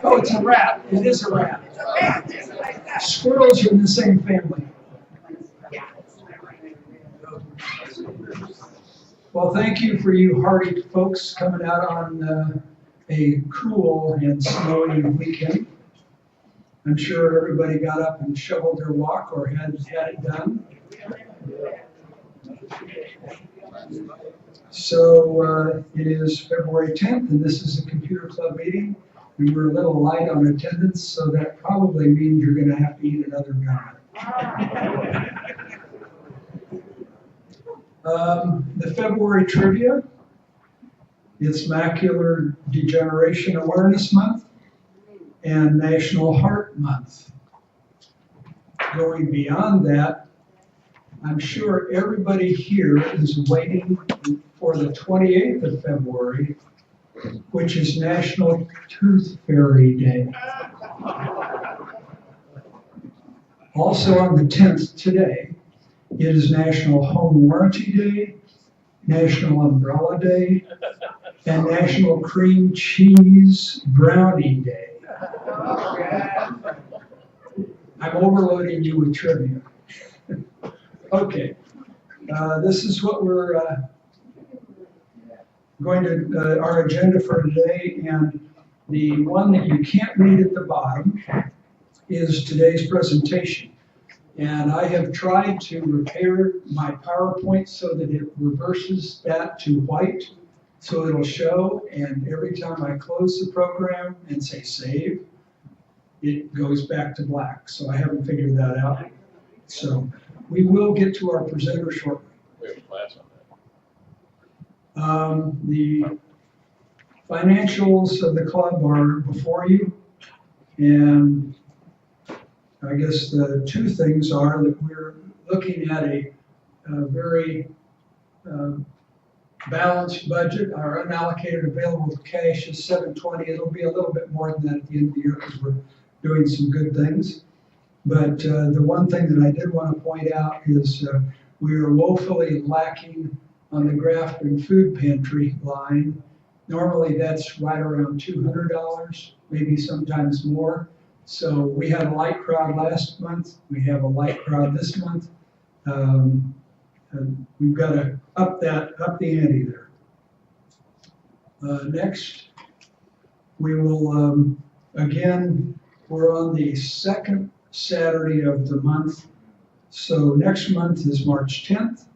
Oh, it's a rat. It is a rat. Squirrels are in the same family. Well, thank you for you hardy folks coming out on a cool and snowy weekend. I'm sure everybody got up and shoveled their walk or had it done. So it is February 10th, and this is a computer club meeting. And we're a little light on attendance, so that probably means you're going to have to eat another donut. The February trivia, it's Macular Degeneration Awareness Month and National Heart Month. Going beyond that, I'm sure everybody here is waiting for the 28th of February, which is National Tooth Fairy Day. Also on the 10th today, it is National Home Warranty Day, National Umbrella Day, and National Cream Cheese Brownie Day. I'm overloading you with trivia. Okay, this is what we're going to, our agenda for today, and the one that you can't read at the bottom is today's presentation. And I have tried to repair my PowerPoint so that it reverses that to white, so it'll show, and every time I close the program and say save, it goes back to black. So I haven't figured that out. So we will get to our presenter shortly. We have a class on that. The financials of the club are before you, and I guess the two things are that we're looking at a very balanced budget. Our unallocated available cash is $720. It'll be a little bit more than that at the end of the year because we're doing some good things. But the one thing that I did want to point out is we are woefully lacking on the Grafton Food Pantry line. Normally that's right around $200, maybe sometimes more. So we had a light crowd last month. We have a light crowd this month. We've got to up the ante there. Next, we will, again, we're on the second Saturday of the month. So next month is March 10th.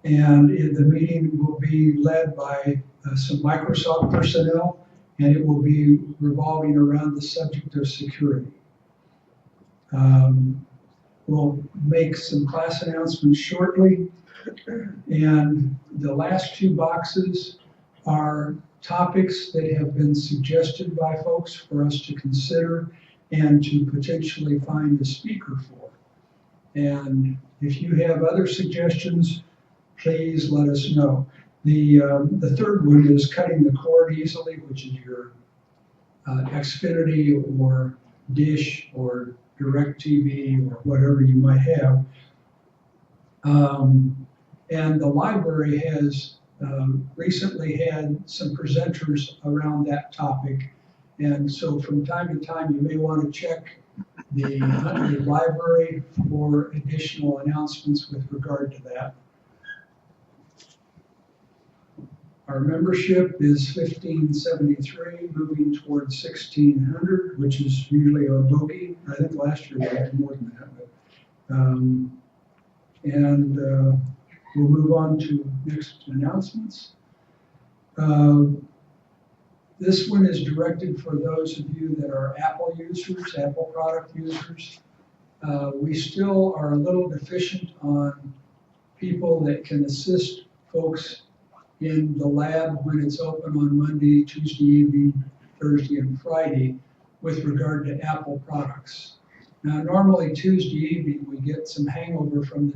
And the meeting will be led by some Microsoft personnel, and it will be revolving around the subject of security. We'll make some class announcements shortly, and the last two boxes are topics that have been suggested by folks for us to consider and to potentially find a speaker for. And if you have other suggestions, please let us know. The third one is cutting the cord easily, which is your Xfinity or Dish or DirecTV or whatever you might have. And the library has recently had some presenters around that topic. And so from time to time, you may want to check the library for additional announcements with regard to that. Our membership is 1573, moving towards 1600, which is usually our bogey. I think last year we had more than that. But, we'll move on to next announcements. This one is directed for those of you that are Apple users, Apple product users. We still are a little deficient on people that can assist folks in the lab when it's open on Monday, Tuesday evening, Thursday, and Friday with regard to Apple products. Now, normally Tuesday evening we get some hangover from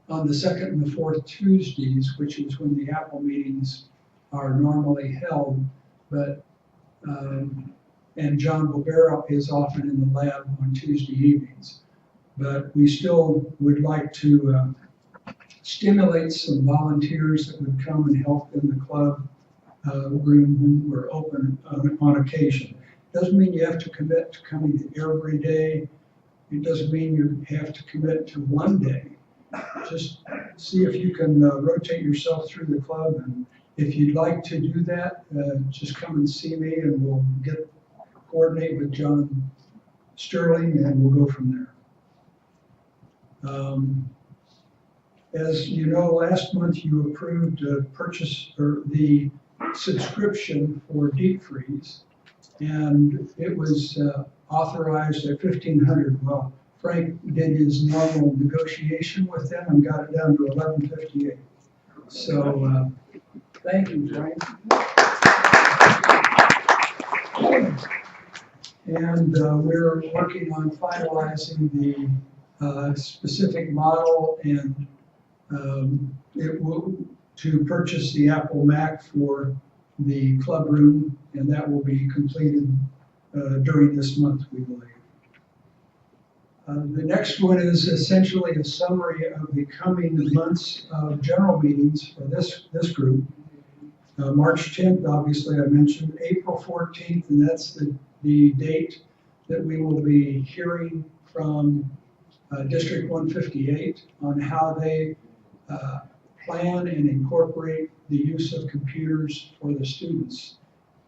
on the second and the fourth Tuesdays, which is when the Apple meetings are normally held. But and John Bobera is often in the lab on Tuesday evenings. But we still would like to stimulate some volunteers that would come and help in the club room when we're open on occasion. Doesn't mean you have to commit to coming to every day. It doesn't mean you have to commit to one day. Just see if you can rotate yourself through the club, and if you'd like to do that, just come and see me, and we'll coordinate with John Sterling, and we'll go from there. As you know, last month you approved the subscription for Deep Freeze, and it was authorized at $1,500. Well, Frank did his normal negotiation with them and got it down to $1,158. So thank you, Frank. And we're working on finalizing the specific model, and to purchase the Apple Mac for the club room, and that will be completed during this month, we believe. The next one is essentially a summary of the coming months of general meetings for this group. March 10th, obviously I mentioned, April 14th, and that's the date that we will be hearing from District 158 on how they plan and incorporate the use of computers for the students.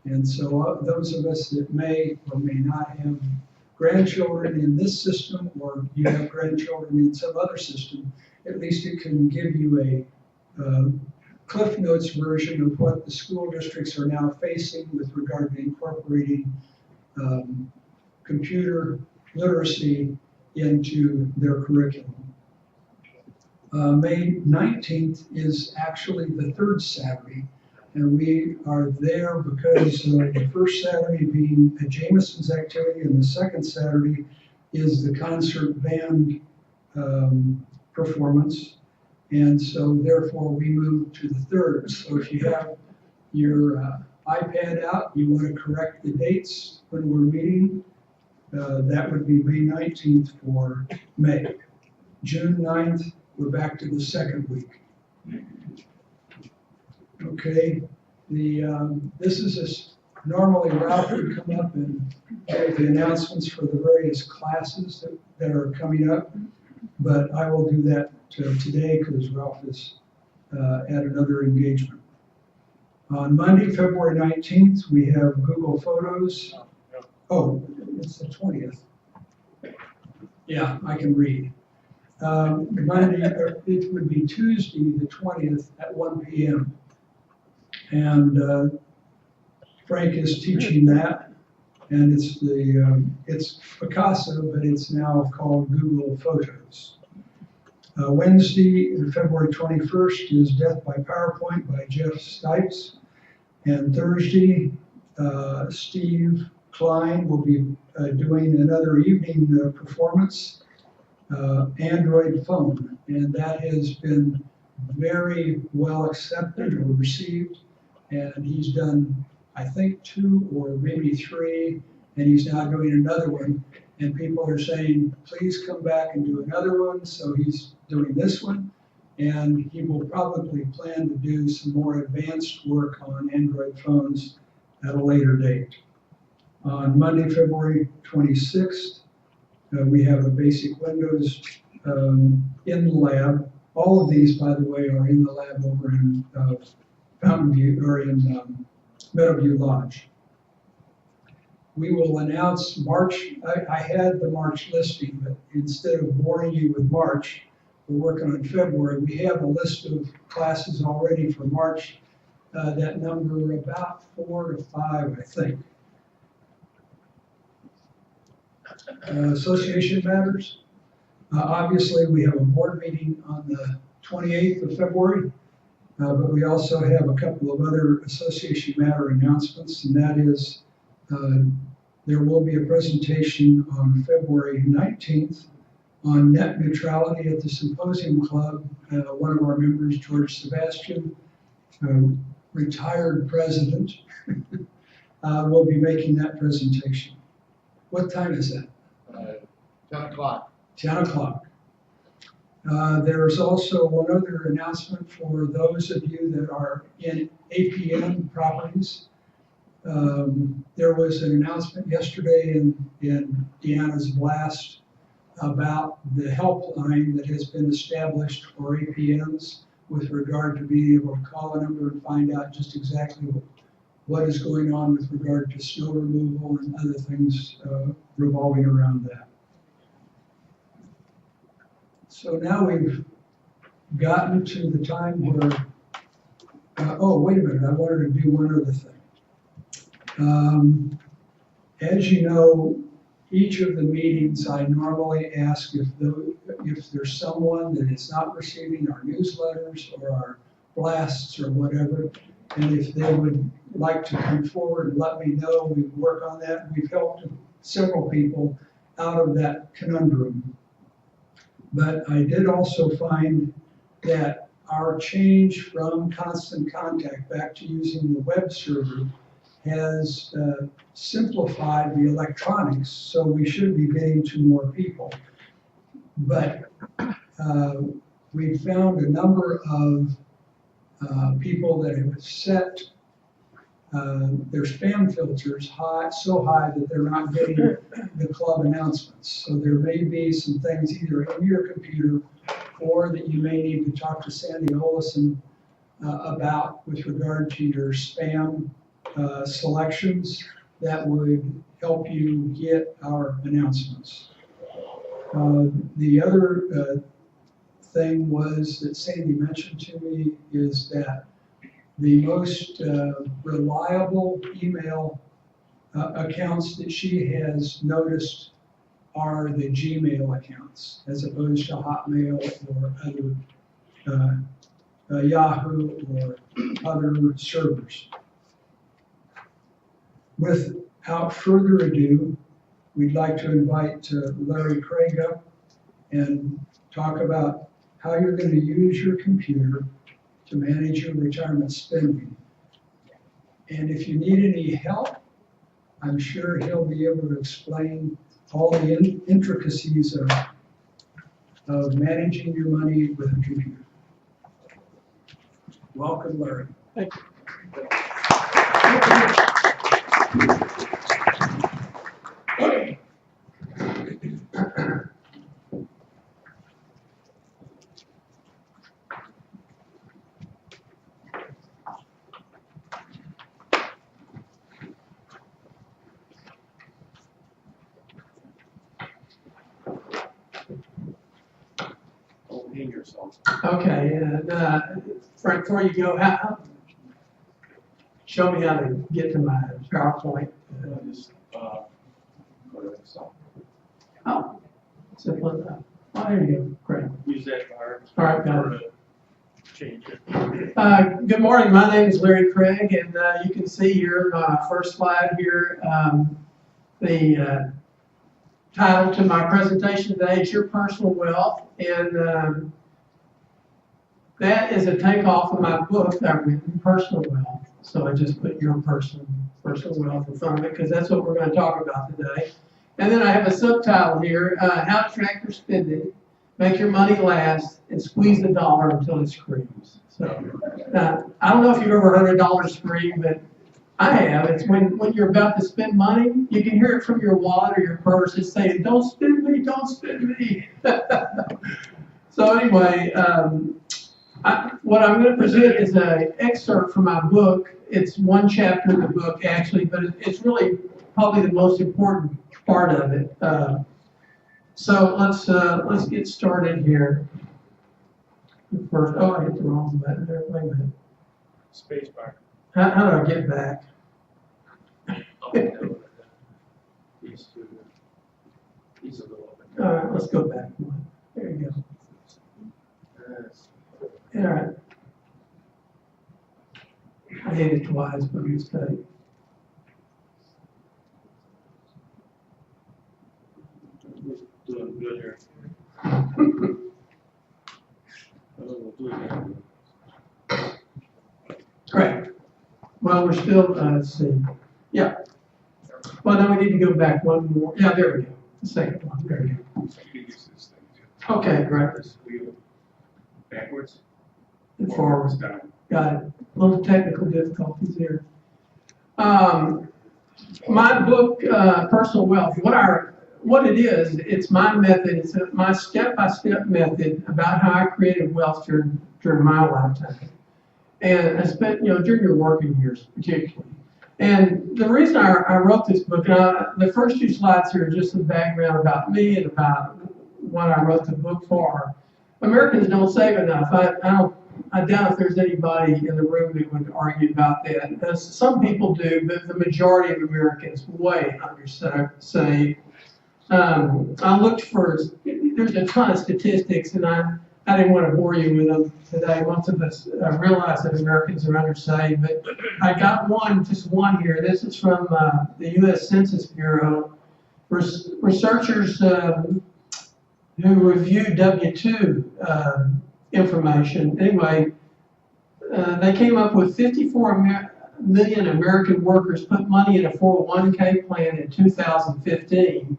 And so those of us that may or may not have grandchildren in this system, or you have grandchildren in some other system, at least it can give you a Cliff Notes version of what the school districts are now facing with regard to incorporating computer literacy into their curriculum. May 19th is actually the third Saturday, and we are there because the first Saturday being a Jameson's activity, and the second Saturday is the concert band performance, and so therefore we move to the third. So if you have your iPad out, you want to correct the dates when we're meeting, that would be May 19th for May. June 9th, we're back to the second week. Okay, this is normally Ralph would come up and give the announcements for the various classes that are coming up, but I will do that today because Ralph is at another engagement. On Monday, February 19th, we have Google Photos. Oh, it's the 20th. Yeah, I can read. Monday, it would be Tuesday, the 20th at 1 p.m. And Frank is teaching that, and it's Picasso, but it's now called Google Photos. Wednesday, February 21st, is Death by PowerPoint by Jeff Stipes, and Thursday, Steve Klein will be doing another evening performance, Android phone, and that has been very well accepted or received, and he's done, I think, 2 or maybe 3, and he's now doing another one, and people are saying, please come back and do another one, so he's doing this one, and he will probably plan to do some more advanced work on Android phones at a later date. On Monday, February 26th, we have a basic Windows in the lab. All of these, by the way, are in the lab over in Fountain View, or in Meadowview Lodge. We will announce March. I had the March listing, but instead of boring you with March, we're working on February. We have a list of classes already for March that number about 4 to 5, I think. Association matters. Obviously, we have a board meeting on the 28th of February, but we also have a couple of other association matter announcements, and that is there will be a presentation on February 19th on net neutrality at the Symposium Club. One of our members, George Sebastian, retired president, will be making that presentation. What time is that? 10 o'clock. 10 o'clock. There's also one other announcement for those of you that are in APM properties. There was an announcement yesterday in Deanna's blast about the helpline that has been established for APMs with regard to being able to call a number and find out just exactly what is going on with regard to snow removal and other things revolving around that. So now we've gotten to the time where, oh, wait a minute, I wanted to do one other thing. As you know, each of the meetings, I normally ask if there's someone that is not receiving our newsletters or our blasts or whatever, and if they would like to come forward and let me know, we work on that. We've helped several people out of that conundrum. But I did also find that our change from Constant Contact back to using the web server has simplified the electronics, so we should be getting to more people. But we found a number of people that have set their spam filters so high that they're not getting the club announcements. So there may be some things either in your computer or that you may need to talk to Sandy Olison about with regard to your spam selections that would help you get our announcements. The other thing was that Sandy mentioned to me is that the most reliable email accounts that she has noticed are the Gmail accounts, as opposed to Hotmail or other Yahoo or other servers. Without further ado, we'd like to invite Larry Craig up and talk about how you're going to use your computer to manage your retirement spending. And if you need any help, I'm sure he'll be able to explain all the intricacies of managing your money with a computer. Welcome, Larry. Thank you. Okay, and Frank, before you go, show me how to get to my PowerPoint. Oh, simple enough. Oh, there you go, great. Use that bar. All right, got it. Change it. Good morning, my name is Larry Craig, and you can see here, my first slide here, the title to my presentation today is Your Personal Wealth, and that is a takeoff of my book that I've written, Personal Wealth. So I just put your personal wealth in front of it because that's what we're going to talk about today. And then I have a subtitle here, How to Track Your Spending, Make Your Money Last, and Squeeze the Dollar Until It Screams. So I don't know if you've ever heard a dollar scream, but I have. It's when you're about to spend money, you can hear it from your wallet or your purse. It's saying, don't spend me, don't spend me. So anyway, what I'm going to present is an excerpt from my book. It's one chapter of the book, actually, but it's really probably the most important part of it. So let's get started here. First, oh, I hit the wrong button there. Wait a minute. Space bar. How do I get back? He's a little bit. All right, let's go back one. There you go. All right. I hit it twice, but it's tight. Doing good here. We'll do it again. Great. Well, we're still, let's see. Yeah. Well, now we need to go back one more. Yeah, there we go. The second one. There we go. Okay, great. This wheel backwards. And or forward. down. Got it. A little technical difficulties there. My book, Personal Wealth, what it is, it's my method, it's my step-by-step method about how I created wealth during my lifetime. And I spent, during your working years particularly. And the reason I wrote this book, the first 2 slides here are just some background about me and about what I wrote the book for. Americans don't save enough. I doubt if there's anybody in the room that would argue about that. Some people do, but the majority of Americans way undersave. I looked for, there's a ton of statistics, and I didn't want to bore you with them today. Most of us realize that Americans are undersaved, but I got just one here. This is from the U.S. Census Bureau. Researchers who reviewed W-2 information. Anyway, they came up with 54 million American workers put money in a 401k plan in 2015,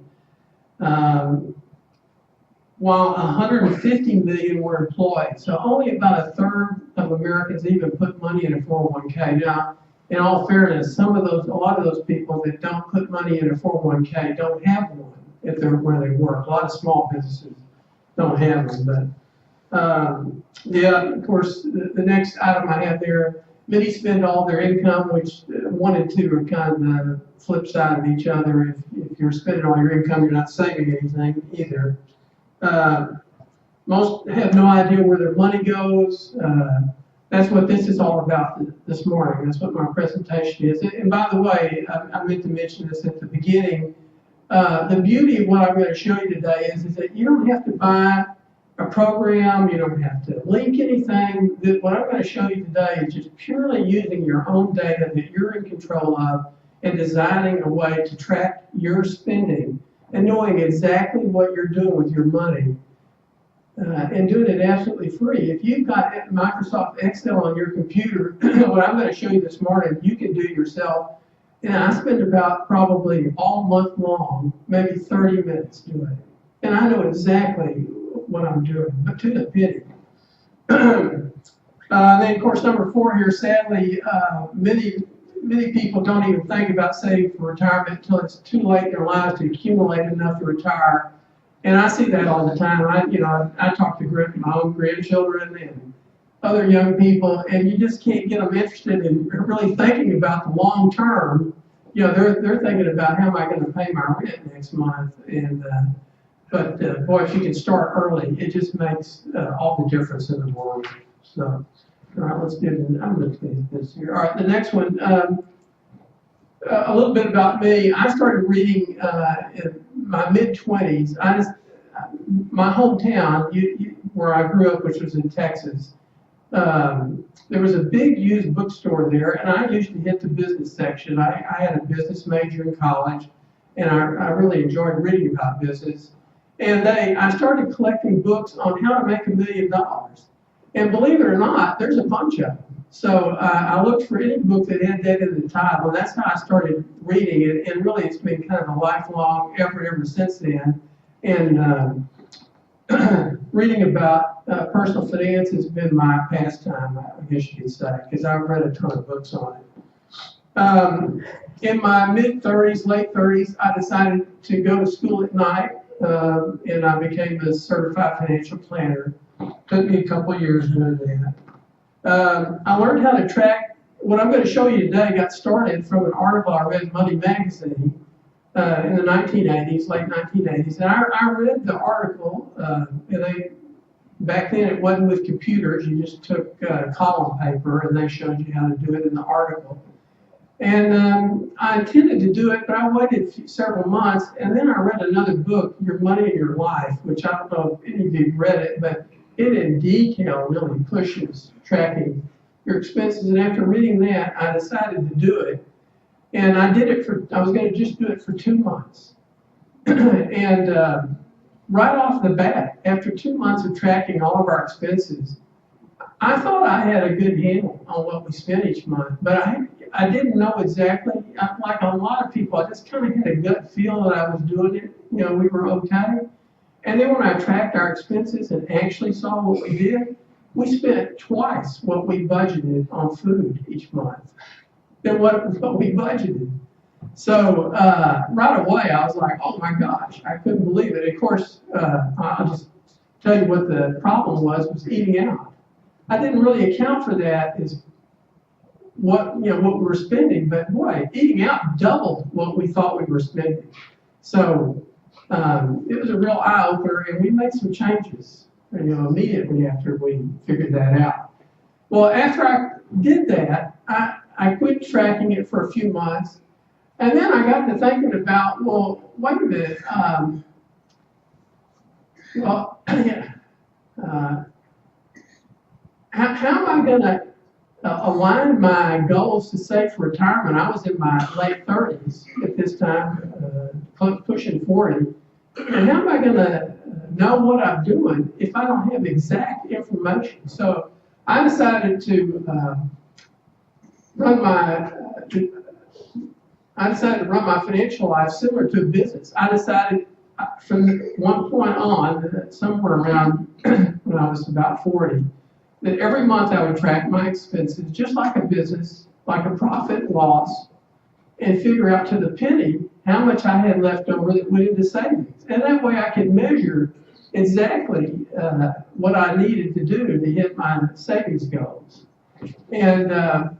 while 150 million were employed. So only about a third of Americans even put money in a 401k. Now, in all fairness, a lot of those people that don't put money in a 401k don't have one if they're where they work. A lot of small businesses don't have them, but of course, the next item I have there, many spend all their income, which 1 and 2 are kind of the flip side of each other. If you're spending all your income, you're not saving anything either. Most have no idea where their money goes. That's what this is all about this morning. That's what my presentation is. And by the way, I meant to mention this at the beginning. The beauty of what I'm going to show you today is that you don't have to buy a program, you don't have to link anything. What I'm going to show you today is just purely using your own data that you're in control of and designing a way to track your spending and knowing exactly what you're doing with your money and doing it absolutely free. If you've got Microsoft Excel on your computer, what I'm going to show you this morning, you can do yourself. And I spend about probably all month long, maybe 30 minutes doing it. And I know exactly what I'm doing, but to the penny. Then, of course, number 4 here, sadly, many people don't even think about saving for retirement until it's too late in their lives to accumulate enough to retire. And I see that all the time. I talk to my own grandchildren and other young people, and you just can't get them interested in really thinking about the long term. They're thinking about how am I going to pay my rent next month, and but boy, if you can start early, it just makes all the difference in the world. So, all right, I'm going to get this here. All right, the next one. A little bit about me. I started reading in my mid-20s. My hometown, where I grew up, which was in Texas, there was a big used bookstore there, and I used to hit the business section. I had a business major in college, and I really enjoyed reading about business. And I started collecting books on how to make $1 million. And believe it or not, there's a bunch of them. So I looked for any book that had that in the title, and that's how I started reading it. And really, it's been kind of a lifelong effort ever since then. And reading about personal finance has been my pastime, I guess you could say, because I've read a ton of books on it. In my mid-30s, late 30s, I decided to go to school at night, and I became a certified financial planner. Took me a couple of years doing that. I learned how to track. What I'm going to show you today got started from an article I read in Money Magazine in the 1980s, late 1980s. And I read the article, back then it wasn't with computers. You just took column paper and they showed you how to do it in the article. And I intended to do it, but I waited several months, and then I read another book, Your Money and Your Life, which I don't know if any of you read it, but it in detail really pushes tracking your expenses. And after reading that, I decided to do it. And I was going to just do it for 2 months. And right off the bat, after 2 months of tracking all of our expenses, I thought I had a good handle on what we spent each month, but I didn't know exactly. Like a lot of people, I just kind of had a gut feel that I was doing it. We were okay. And then when I tracked our expenses and actually saw what we did, we spent twice what we budgeted on food each month than what we budgeted. So right away, I was like, oh my gosh, I couldn't believe it. Of course, I'll just tell you what the problem was eating out. I didn't really account for that as what we were spending, but boy, eating out doubled what we thought we were spending. So it was a real eye opener, and we made some changes, immediately after we figured that out. Well, after I did that, I quit tracking it for a few months, and then I got to thinking about, well, wait a minute, how am I going to align my goals to save for retirement? I was in my late 30s at this time, pushing 40. And how am I going to know what I'm doing if I don't have exact information? So I decided to run my financial life similar to a business. I decided from one point on, somewhere around when I was about 40, that every month I would track my expenses just like a business, like a profit and loss, and figure out to the penny how much I had left over that went into savings. And that way I could measure exactly what I needed to do to hit my savings goals. And like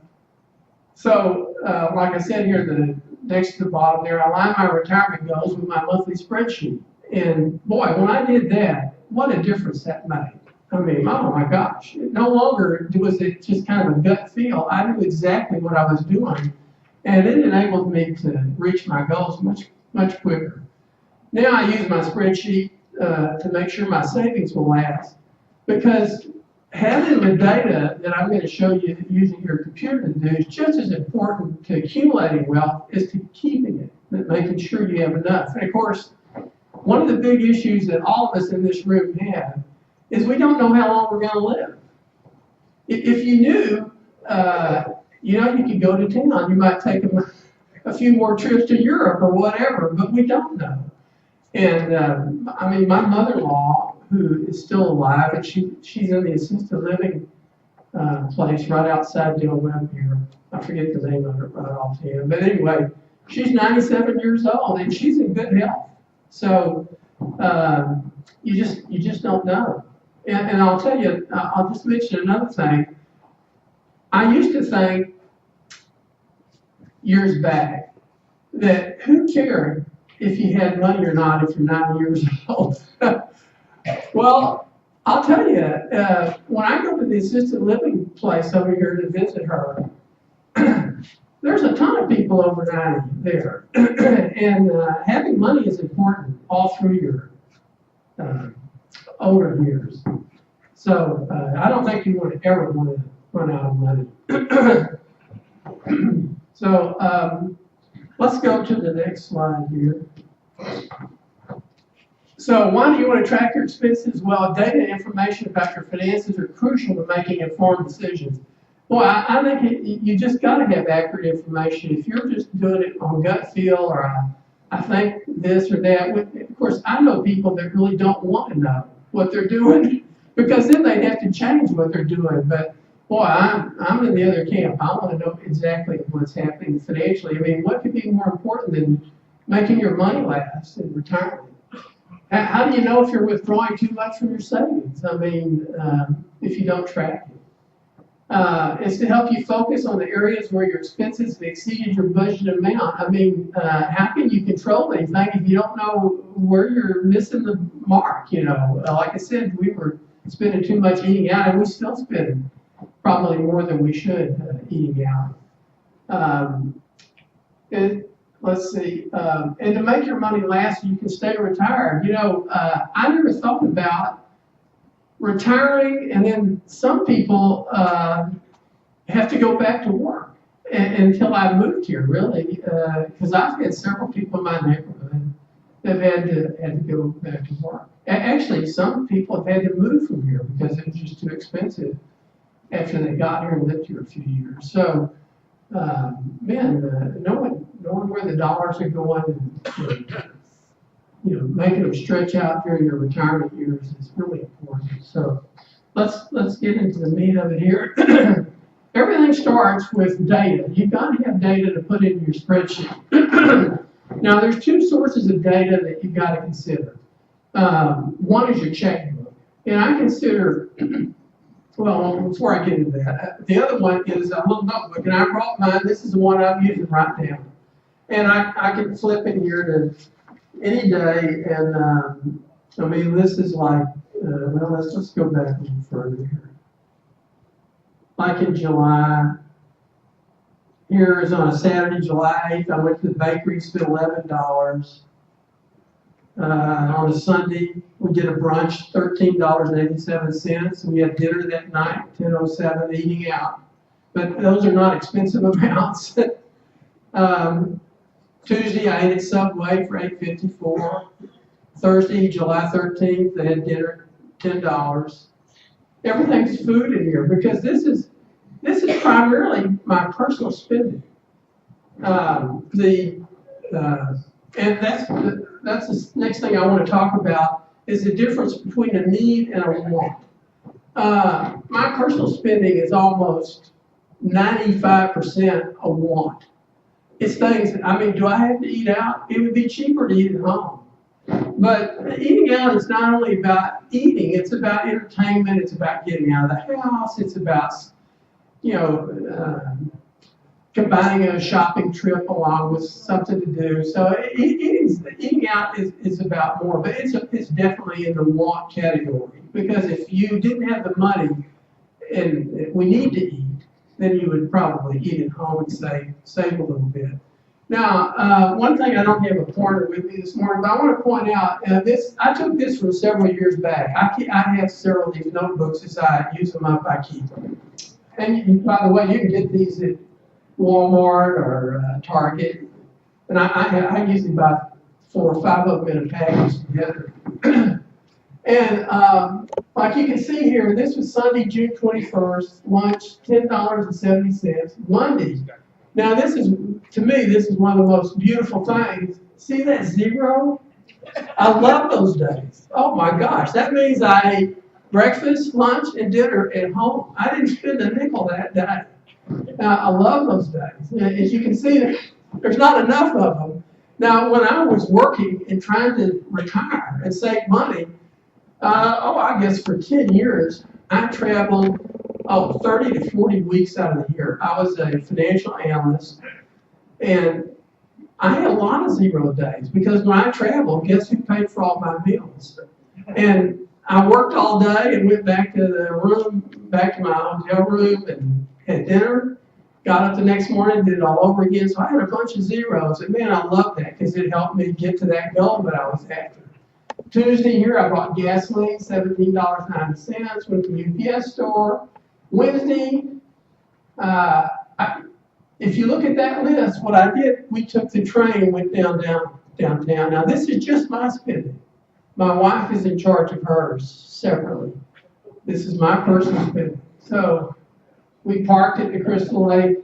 I said here, next to the bottom there, I aligned my retirement goals with my monthly spreadsheet. And boy, when I did that, what a difference that made. I mean, oh my gosh, no longer was it just kind of a gut feel. I knew exactly what I was doing, and it enabled me to reach my goals much, much quicker. Now I use my spreadsheet to make sure my savings will last, because having the data that I'm going to show you using your computer to do is just as important to accumulating wealth as to keeping it, making sure you have enough. And of course, one of the big issues that all of us in this room have is we don't know how long we're going to live. If you knew, you could go to town, you might take a few more trips to Europe or whatever, but we don't know. And my mother-in-law, who is still alive, and she's in the assisted living place right outside Del Webb here. I forget the name of it right offhand. But anyway, she's 97 years old, and she's in good health. So you just don't know. And I'll tell you, I'll just mention another thing. I used to think years back that who cared if you had money or not if you're 90 years old. Well, I'll tell you, when I go to the assisted living place over here to visit her, there's a ton of people over 90 there. And having money is important all through your older years. So I don't think you would ever want to run out of money. So let's go to the next slide here. So why do you want to track your expenses? Well, data and information about your finances are crucial to making informed decisions. Boy, I think you just got to have accurate information. If you're just doing it on gut feel or I think this or that, of course, I know people that really don't want to know what they're doing because then they'd have to change what they're doing. But boy, I'm in the other camp. I want to know exactly what's happening financially. I mean, what could be more important than making your money last in retirement? How do you know if you're withdrawing too much from your savings? I mean, if you don't track it. It's to help you focus on the areas where your expenses have exceeded your budget amount. I mean, how can you control anything if you don't know where you're missing the mark? Like I said, we were spending too much eating out, and we still spend probably more than we should eating out. Let's see, and to make your money last, you can stay retired. I never thought about retiring, and then some people have to go back to work until I moved here, really, because I've had several people in my neighborhood that have had to go back to work. Actually, some people have had to move from here because it was just too expensive after they got here and lived here a few years. So, knowing where the dollars are going and making them stretch out during your retirement years is really important. So let's get into the meat of it here. Everything starts with data. You've got to have data to put in your spreadsheet. Now, there's two sources of data that you've got to consider. One is your checkbook. And I consider, well, before I get into that, the other one is a little notebook. And I brought mine. This is the one I'm using right now. And I can flip it here to any day. And, I mean, this is like, well, let's go back a little further here. Like in July, here is on a Saturday, July 8th, I went to the bakery, spent $11. On a Sunday, we did a brunch, $13.87. We had dinner that night, 10:07, eating out. But those are not expensive amounts. Tuesday, I ate at Subway for $8.54. Thursday, July 13th, they had dinner, $10. Everything's food in here because this is primarily my personal spending. And that's the next thing I want to talk about is the difference between a need and a want. My personal spending is almost 95% a want. It's things, I mean, do I have to eat out? It would be cheaper to eat at home. But eating out is not only about eating, it's about entertainment, it's about getting out of the house, it's about, combining a shopping trip along with something to do. So eating out is about more, but it's definitely in the want category. Because if you didn't have the money and we need to eat, then you would probably eat at home and save a little bit. Now, one thing I don't have a pointer with me this morning, but I want to point out I took this from several years back. I have several of these notebooks. As I use them up, I keep them. And by the way, you can get these at Walmart or Target. And I usually buy 4 or 5 of them in a package together. And like you can see here, this was Sunday, June 21st, lunch, $10.70. Monday. Now to me, this is one of the most beautiful things. See that zero? I love those days. Oh my gosh, that means I ate breakfast, lunch, and dinner at home. I didn't spend a nickel that day. I love those days. As you can see, there's not enough of them. Now, when I was working and trying to retire and save money, I guess for 10 years, I traveled 30 to 40 weeks out of the year. I was a financial analyst, and I had a lot of zero days because when I traveled, guess who paid for all my meals? And I worked all day and went back to my hotel room and had dinner, got up the next morning, did it all over again. So I had a bunch of zeros, and man, I love that because it helped me get to that goal that I was after. Tuesday here, I bought gasoline, $17.90, went to the UPS store. Wednesday, if you look at that list, what I did, we took the train and went downtown. Now, this is just my spending. My wife is in charge of hers separately. This is my personal spending. So we parked at the Crystal Lake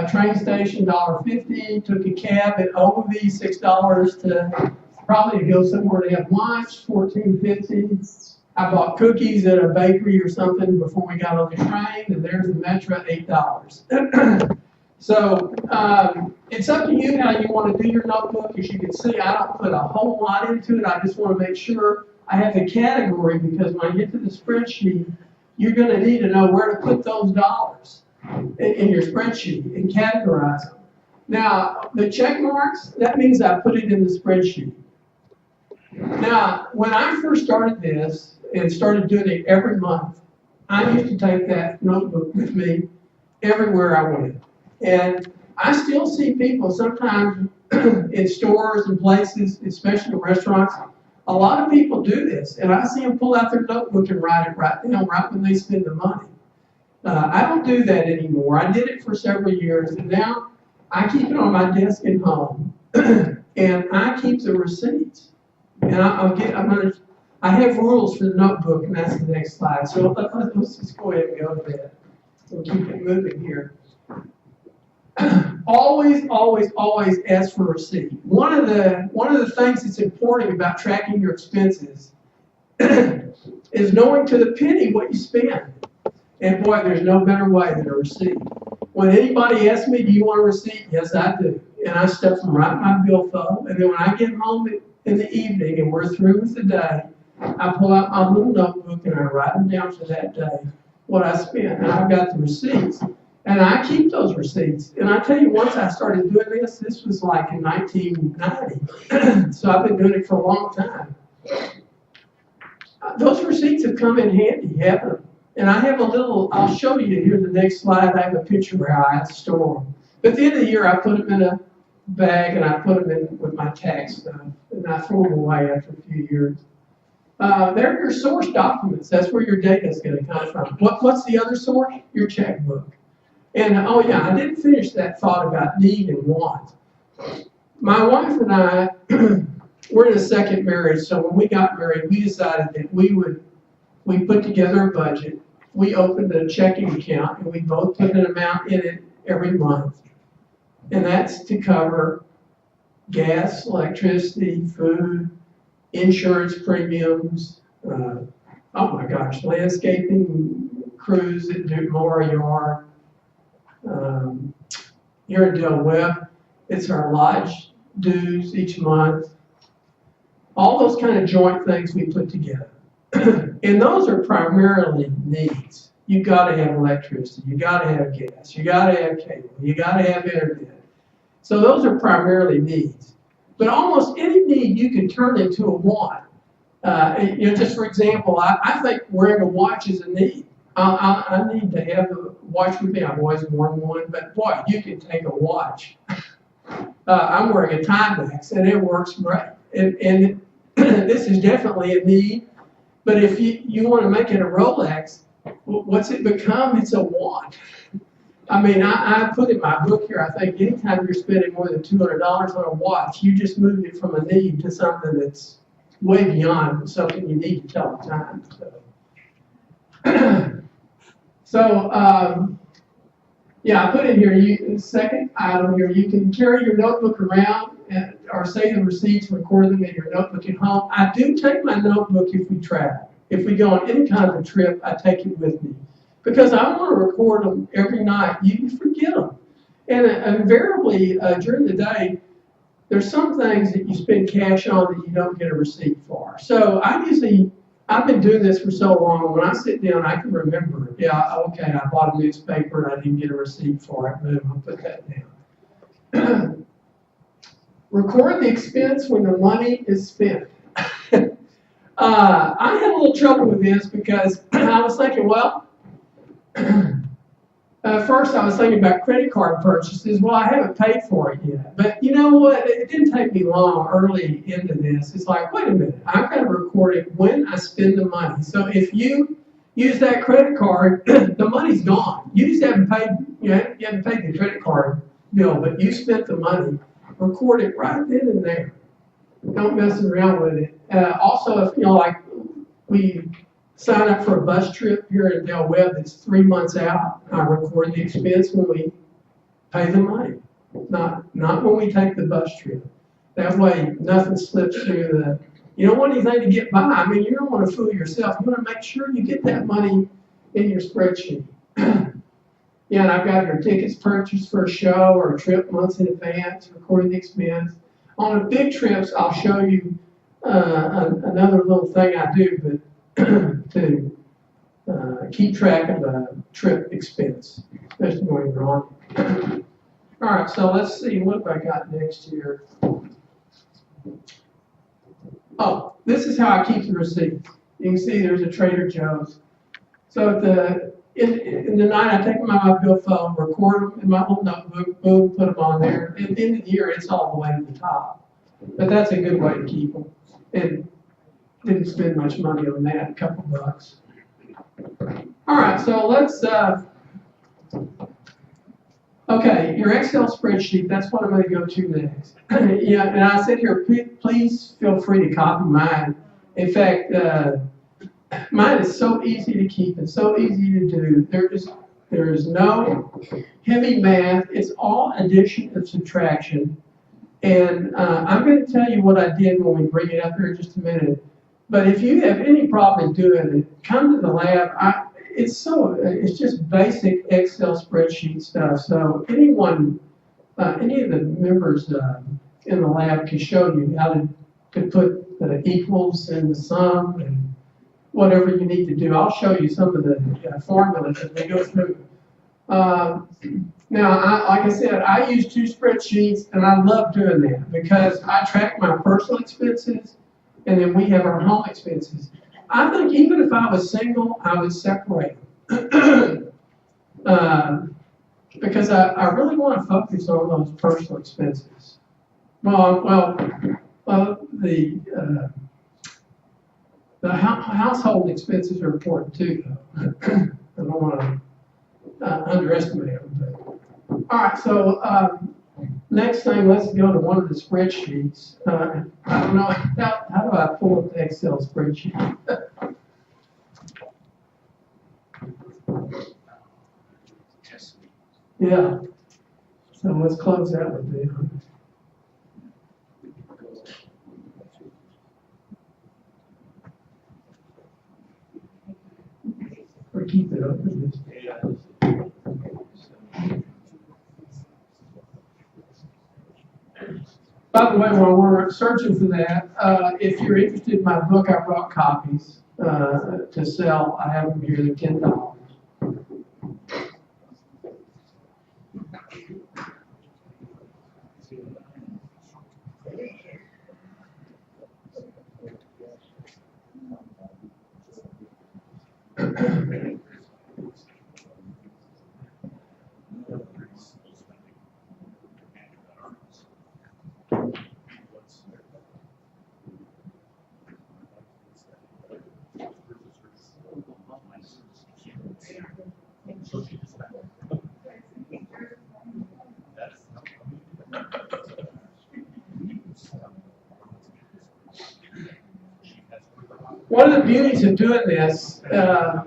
train station, $1.50, took a cab at Ogilvie, $6 to probably go somewhere to have lunch, $14.50. I bought cookies at a bakery or something before we got on the train, and there's the Metro, $8. So it's up to you how you want to do your notebook. As you can see, I don't put a whole lot into it. I just want to make sure I have a category because when I get to the spreadsheet, you're going to need to know where to put those dollars in your spreadsheet and categorize them. Now, the check marks, that means I put it in the spreadsheet. Now, when I first started this and started doing it every month, I used to take that notebook with me everywhere I went. And I still see people sometimes in stores and places, especially in restaurants, a lot of people do this. And I see them pull out their notebook and write it right when they spend the money. I don't do that anymore. I did it for several years, and now I keep it on my desk at home, and I keep the receipts. And I have rules for the notebook, and that's the next slide. So let's just go ahead and go to that. We'll keep it moving here. always, always, always ask for a receipt. One of the things that's important about tracking your expenses is knowing to the penny what you spend. And boy, there's no better way than a receipt. When anybody asks me, do you want a receipt? Yes, I do. And I stuff them right in my billfold. And then when I get home in the evening and we're through with the day, I pull out my little notebook and I write them down for that day, what I spent. And I've got the receipts. And I keep those receipts. And I tell you, once I started doing this was like in 1990. So I've been doing it for a long time. Those receipts have come in handy, haven't they? And I have a little, I'll show you here in the next slide, I have a picture where I have to store them. But at the end of the year, I put them in a bag and I put them in with my tax stuff. And I throw them away after a few years. They're your source documents. That's where your data is going to come from. What's the other source? Your checkbook. And oh yeah, I didn't finish that thought about need and want. My wife and I, we're in a second marriage, so when we got married, we decided that we put together a budget. We opened a checking account and we both put an amount in it every month. And that's to cover gas, electricity, food, insurance premiums, oh my gosh, landscaping crews that do mow our yard. Here in Del Webb, it's our lodge dues each month. All those kind of joint things we put together. And those are primarily needs. You got to have electricity, you got to have gas, you got to have cable, you got to have internet. So those are primarily needs. But almost any need you can turn into a want. Just for example, I think wearing a watch is a need. I need to have a watch with me. I've always worn one, but boy, you can take a watch. I'm wearing a Timex, and it works great. And this is definitely a need. But if you want to make it a Rolex, what's it become? It's a want. I mean, I put in my book here, I think anytime you're spending more than $200 on a watch, you just moved it from a need to something that's way beyond something you need to tell the time. Yeah, I put in here, second item here, you can carry your notebook around or save the receipts, record them in your notebook at home. I do take my notebook if we travel. If we go on any kind of a trip, I take it with me. Because I want to record them every night. You forget them. And invariably, during the day, there's some things that you spend cash on that you don't get a receipt for. So I've been doing this for so long, when I sit down, I can remember, yeah, okay, I bought a newspaper and I didn't get a receipt for it. Boom, I'll put that down. Record the expense when the money is spent. I had a little trouble with this because I was thinking, well, first I was thinking about credit card purchases. Well, I haven't paid for it yet. But you know what? It didn't take me long early into this. It's like, wait a minute, I've got to record it when I spend the money. So if you use that credit card, the money's gone. You just haven't paid, you haven't paid the credit card bill, but you spent the money. Record it right then and there. Don't mess around with it. Also, if like we sign up for a bus trip here in Del Webb that's 3 months out, I record the expense when we pay the money, not when we take the bus trip. That way, nothing slips through the. You don't want anything to get by. I mean, you don't want to fool yourself. You want to make sure you get that money in your spreadsheet. Yeah, and I've got your tickets purchased for a show or a trip months in advance, recording the expense. On the big trips, I'll show you another little thing I do, but to keep track of the trip expense, especially when you're on. All right, so let's see what I got next here. Oh, this is how I keep the receipts. You can see there's a Trader Joe's. So in the night, I take them out of my billfold, record them in my little notebook, boom, put them on there. At the end of the year, it's all the way to the top. But that's a good way to keep them. And didn't spend much money on that, a couple bucks. All right, so let's, okay, your Excel spreadsheet, that's what I'm going to go to next. Yeah, and I said here, please feel free to copy mine. In fact, mine is so easy to keep and so easy to do. There is no heavy math. It's all addition and subtraction. And I'm going to tell you what I did when we bring it up here in just a minute. But if you have any problem doing it, come to the lab. It's just basic Excel spreadsheet stuff. So anyone, any of the members in the lab can show you how to put the equals and the sum and whatever you need to do. I'll show you some of the formulas as we go through. Now, like I said, I use 2 spreadsheets, and I love doing that because I track my personal expenses, and then we have our home expenses. I think even if I was single, I would separate them because I really want to focus on those personal expenses. The household expenses are important too, though. I don't want to underestimate them. But. All right, so next thing, let's go to one of the spreadsheets. I don't know, how do I pull up the Excel spreadsheet? Yeah, so let's close that one down. Or keep it open. By the way, while we're searching for that, if you're interested in my book, I brought copies to sell. I have them here, they're $10. One of the beauties of doing this, I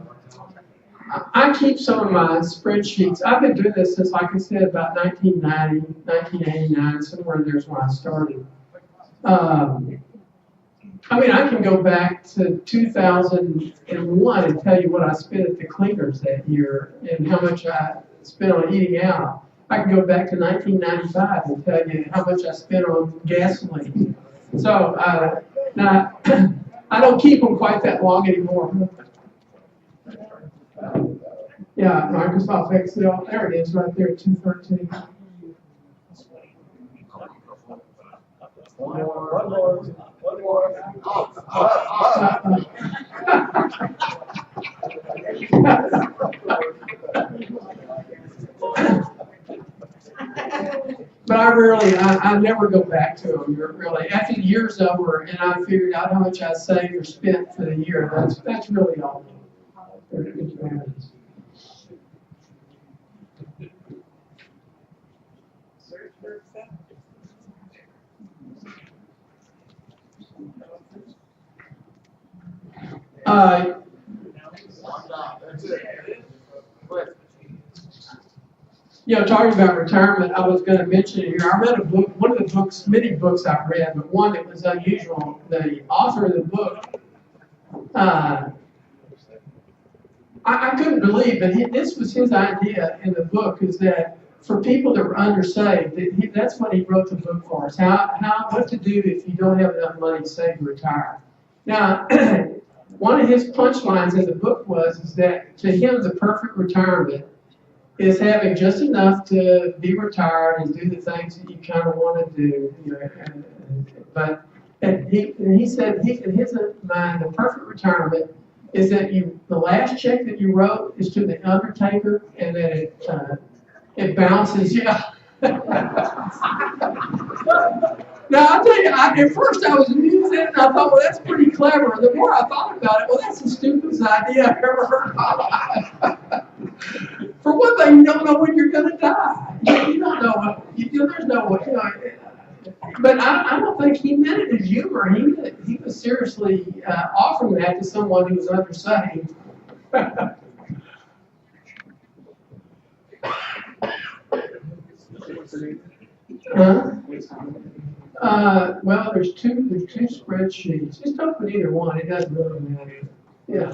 keep some of my spreadsheets. I've been doing this since, like I said, about 1990, 1989, somewhere in there's when I started. I mean, I can go back to 2001 and tell you what I spent at the cleaners that year and how much I spent on eating out. I can go back to 1995 and tell you how much I spent on gasoline. So now, I don't keep them quite that long anymore. Yeah, Microsoft Excel, there it is right there at 213. One more. But I never go back to them. Really, after the year's over and I figured out how much I saved or spent for the year, that's really all it matters. You know, talking about retirement, I was going to mention it here. I read a book, one of the books, many books I've read, but one that was unusual. The author of the book, I couldn't believe, but this was his idea in the book, is that for people that were undersaved, that's what he wrote the book for us. What to do if you don't have enough money to save to retire. Now, one of his punchlines in the book is that to him, the perfect retirement is having just enough to be retired and do the things that you kind of want to do. You know, he said, in his mind, the perfect retirement is that the last check that you wrote is to the undertaker, and that it bounces. Yeah. Now, I'll tell you, at first I was amused at it, and I thought, well, that's pretty clever. The more I thought about it, well, that's the stupidest idea I've ever heard in my life. For one thing, you don't know when you're going to die. You don't know. There's no way. You know, but I don't think he meant it as humor. He was seriously offering that to someone who was undersaved. Huh? Well, there's two spreadsheets. Just open either one, it doesn't really matter. Yeah.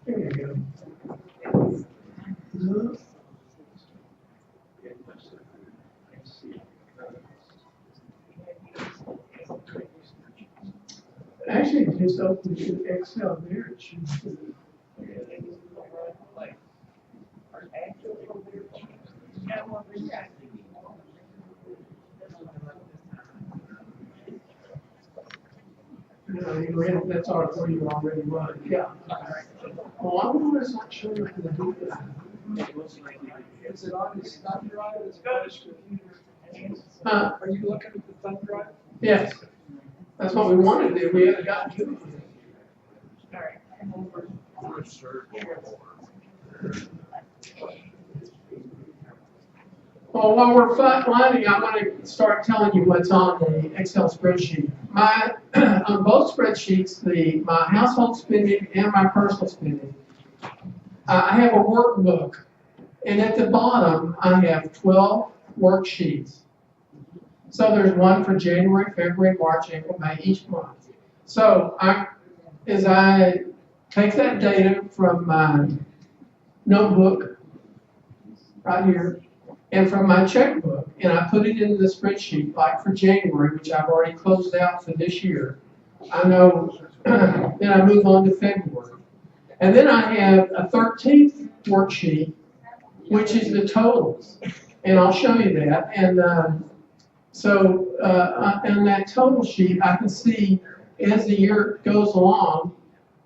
There you go. Actually, just open the Excel there, it should be. No, you read it, that's already where you already run, yeah. Well, I wonder if it's not showing up in the detail. Is it on his thumb drive as well as computer? Are you looking at the thumb drive? Yes, that's what we wanted to do, we haven't gotten to it. Well, while we're finding, I want to start telling you what's on the Excel spreadsheet. On both spreadsheets, my household spending and my personal spending, I have a workbook, and at the bottom, I have 12 worksheets. So there's one for January, February, March, April, May, each month. So as I take that data from my notebook right here, and from my checkbook, and I put it into the spreadsheet, like for January, which I've already closed out for this year, I know, then I move on to February. And then I have a 13th worksheet, which is the totals, and I'll show you that. And on that total sheet, I can see as the year goes along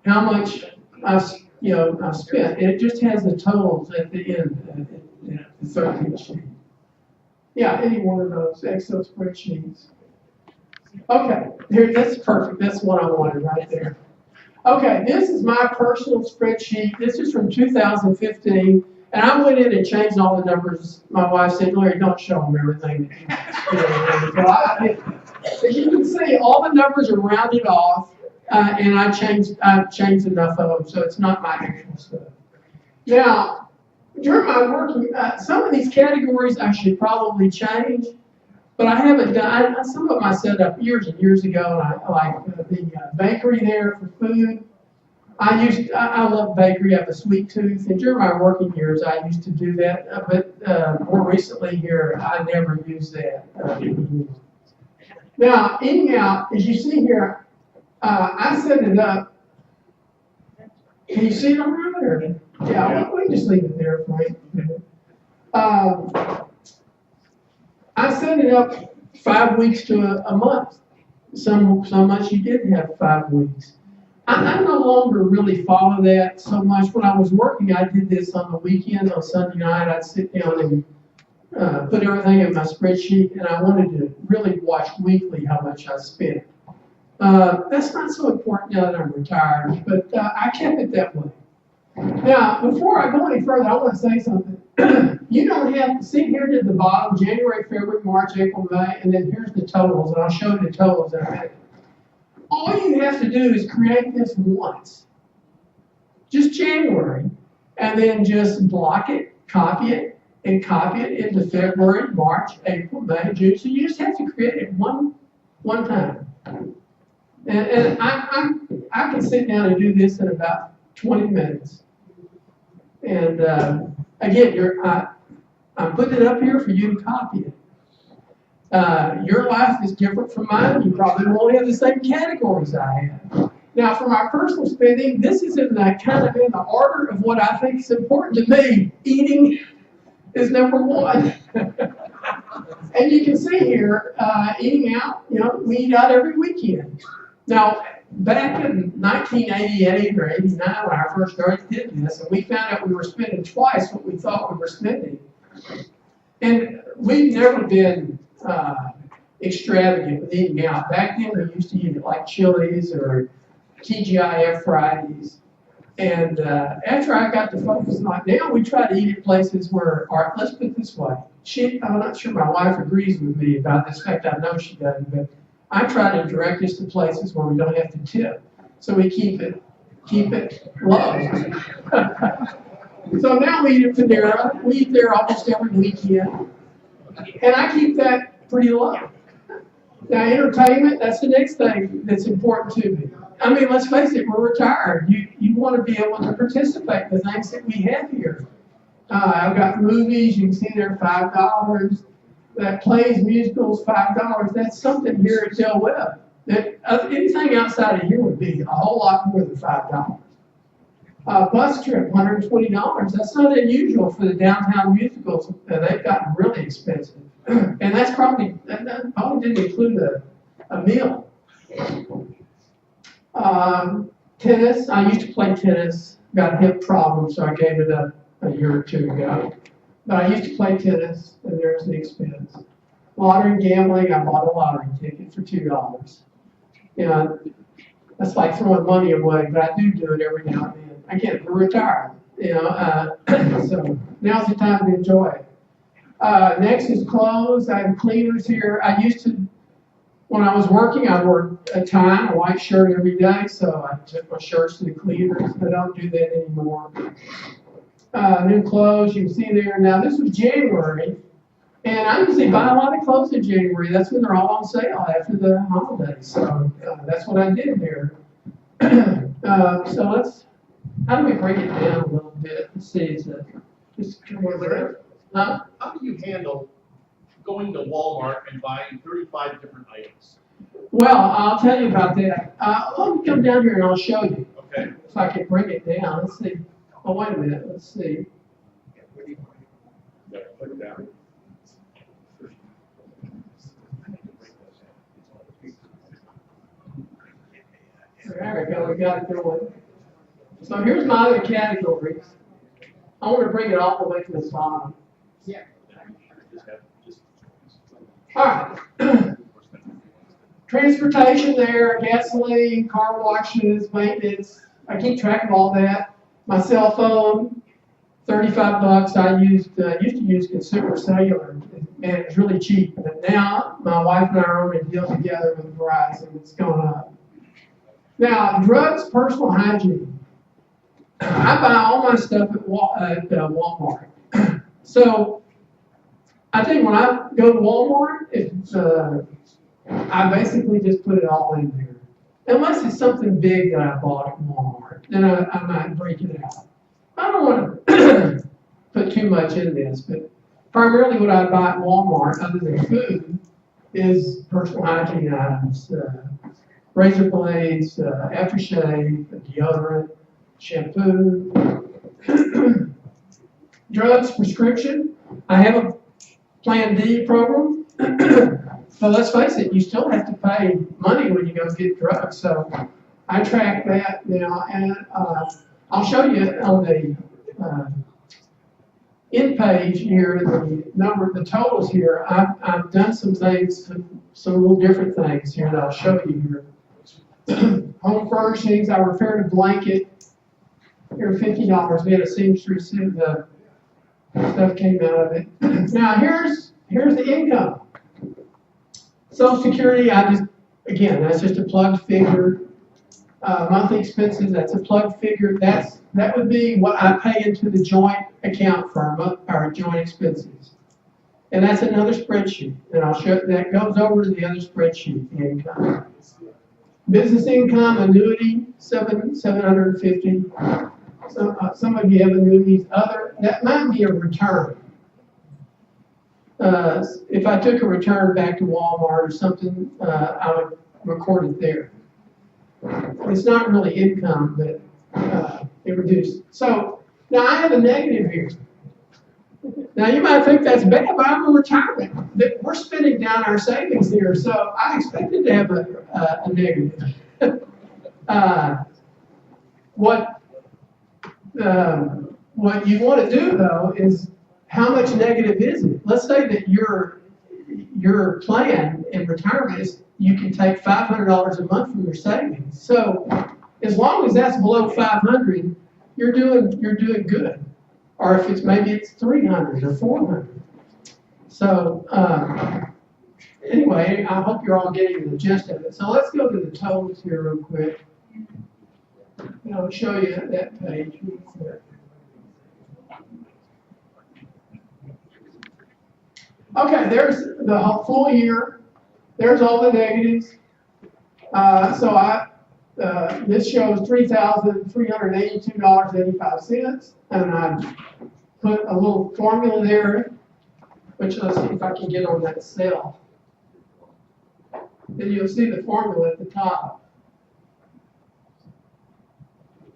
how much I've spent. And it just has the totals at the end. The 13th sheet. Yeah, any one of those Excel spreadsheets. Okay, here, that's perfect. That's what I wanted right there. Okay, this is my personal spreadsheet. This is from 2015, and I went in and changed all the numbers. My wife said, Larry, don't show them everything. As you can see, all the numbers are rounded off, and I've changed enough of them, so it's not my actual stuff. Now, during my working, some of these categories I should probably change, but I haven't done. Some of them I set up years and years ago. And I like the bakery there for food. I love bakery. I have a sweet tooth, and during my working years, I used to do that. But more recently here, I never use that. Now, eating out, as you see here, I set it up. Can you see it on there? Yeah, we can just leave it there for you. I set it up 5 weeks to a month. Some months you did have 5 weeks. I no longer really follow that so much. When I was working, I did this on the weekends. On Sunday night, I'd sit down and put everything in my spreadsheet, and I wanted to really watch weekly how much I spent. That's not so important now that I'm retired, but I kept it that way. Now, before I go any further, I want to say something. You don't have to see here at the bottom, January, February, March, April, May, and then here's the totals, and I'll show you the totals in a minute. All you have to do is create this once. Just January, and then just block it, and copy it into February, March, April, May, June. So you just have to create it one time. And I can sit down and do this in about 20 minutes. And again, I'm putting it up here for you to copy it. Your life is different from mine. You probably won't have the same categories I have. Now, for my personal spending, this is kind of in the order of what I think is important to me. Eating is number one. And you can see here, eating out, we eat out every weekend. Now, back in 1988 or 89 when I first started doing this, and we found out we were spending twice what we thought we were spending. And we've never been extravagant with eating out. Back then we used to eat it like Chili's or TGIF Fridays. And after I got to focus on it, now we try to eat at places where, let's put it this way. I'm not sure my wife agrees with me about this. In fact, I know she doesn't, but I try to direct us to places where we don't have to tip. So we keep it keep it low. So now we eat at Panera. We eat there almost every weekend. And I keep that pretty low. Now, entertainment, that's the next thing that's important to me. I mean, let's face it, we're retired. You want to be able to participate in the things that we have here. I've got movies, you can see they're $5. That plays, musicals, $5. That's something here at Del Webb. That anything outside of here would be a whole lot more than $5. Bus trip, $120. That's not unusual for the downtown musicals. They've gotten really expensive. And that probably didn't include a meal. Tennis, I used to play tennis, got a hip problem, so I gave it up a year or two ago. But I used to play tennis, and there's the expense. Lottery and gambling, I bought a lottery ticket for $2. You know, that's like throwing money away, but I do it every now and then. Again, we're retired, you know, so now's the time to enjoy it. Next is clothes. I have cleaners here. I used to, when I was working, I wore a tie, a white shirt every day, so I took my shirts to the cleaners. I don't do that anymore. New clothes, you can see there. Now, this was January, and I usually buy a lot of clothes in January. That's when they're all on sale after the holidays, so that's what I did there. So how do we break it down a little bit? Let's see, is it just How do you handle going to Walmart and buying 35 different items? Well, I'll tell you about that. Let me come down here and I'll show you. Okay. If I can bring it down. Let's see. Oh, wait a minute. Let's see. Yeah, put it down. There we go. We got it going. So here's my other categories. I want to bring it all the way to the bottom. Yeah. All right. Transportation there, gasoline, car washes, maintenance. I keep track of all that. My cell phone, $35. I used to use Consumer Cellular. Man, it was really cheap. But now my wife and I are on a deal together with Verizon. It's going up. Now, drugs, personal hygiene. I buy all my stuff at Walmart. So I think when I go to Walmart, I basically just put it all in there. Unless it's something big that I bought at Walmart, then I might break it out. I don't want to put too much in this, but primarily what I buy at Walmart, other than food, is personal hygiene items. Razor blades, aftershave, deodorant, shampoo, drugs, prescription. I have a Plan D program, but let's face it, you still have to pay money when you go get drugs. So I track that now, and I'll show you on the end page here the totals here. I've done some things, some little different things here that I'll show you here. Home furnishings, I repaired a blanket. Here, $50. We had a seamstress, and the stuff came out of it. Now here's the income. Social Security, that's just a plugged figure. Monthly expenses, that's a plugged figure. That would be what I pay into the joint account for our joint expenses. And that's another spreadsheet. And I'll show that goes over to the other spreadsheet, the income. Business income, annuity, $750. Some of you have annuities. That might be a return. If I took a return back to Walmart or something, I would record it there. It's not really income, but it reduced. So now I have a negative here. Now you might think that's bad, but I'm a retirement. We're spending down our savings here, so I expected to have a negative. What you want to do though is how much negative is it? Let's say that your plan in retirement is you can take $500 a month from your savings. So as long as that's below 500, you're doing good. Or if it's 300 or 400. So anyway, I hope you're all getting the gist of it. So let's go to the totals here real quick. And I'll show you that page real quick. Okay, there's the full year. There's all the negatives. This shows $3,382.85, and I put a little formula there, which let's see if I can get on that cell. And you'll see the formula at the top.